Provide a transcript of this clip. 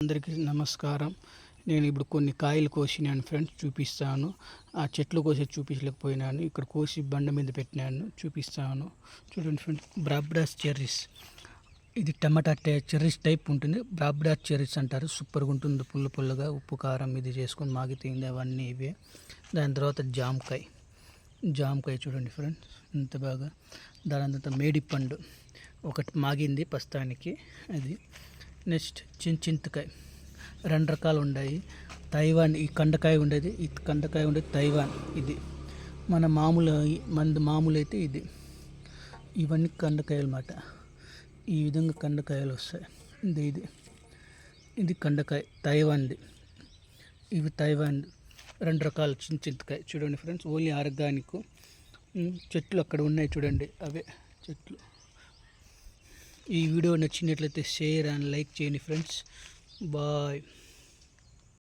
అందరికీ నమస్కారం. నేను ఇప్పుడు కొన్ని కాయలు కోసినాను ఫ్రెండ్స్, చూపిస్తాను. ఆ చెట్లు కోసి చూపించలేకపోయినాను, ఇక్కడ కోసి బండ మీద పెట్టినాను, చూపిస్తాను. చూడండి ఫ్రెండ్స్, బ్రాబ్డాస్ చెర్రీస్. ఇది టమాటా చెర్రీస్ టైప్ ఉంటుంది. బ్రాబ్డాస్ చెర్రీస్ అంటారు. సూపర్గా ఉంటుంది, పుల్ల పుల్లగా, ఉప్పు కారం ఇది చేసుకొని మాగి తింది, అవన్నీ ఇవే. దాని తర్వాత జామకాయ చూడండి ఫ్రెండ్స్, ఇంత బాగా. దాని తర్వాత మేడిపండు ఒకటి మాగింది ప్రస్తుతానికి, అది. నెక్స్ట్ చింతకాయ, 2 రకాలు ఉన్నాయి. తైవాన్ ఈ కండకాయ ఉండేది, ఈ కండకాయ ఉండేది తైవాన్. ఇది మన మామూలు అయితే ఇది. ఇవన్నీ కండకాయలు అన్నమాట. ఈ విధంగా కండకాయలు వస్తాయి. ఇది కండకాయ తైవాన్ది. ఇవి తైవాన్ 2 రకాలు చింతకాయ చూడండి ఫ్రెండ్స్, ఓన్లీ ఆర్గానిక్. చెట్లు అక్కడ ఉన్నాయి చూడండి, అవే చెట్లు. ఈ వీడియో నచ్చినట్లయితే షేర్ అండ్ లైక్ చేయండి ఫ్రెండ్స్. బాయ్.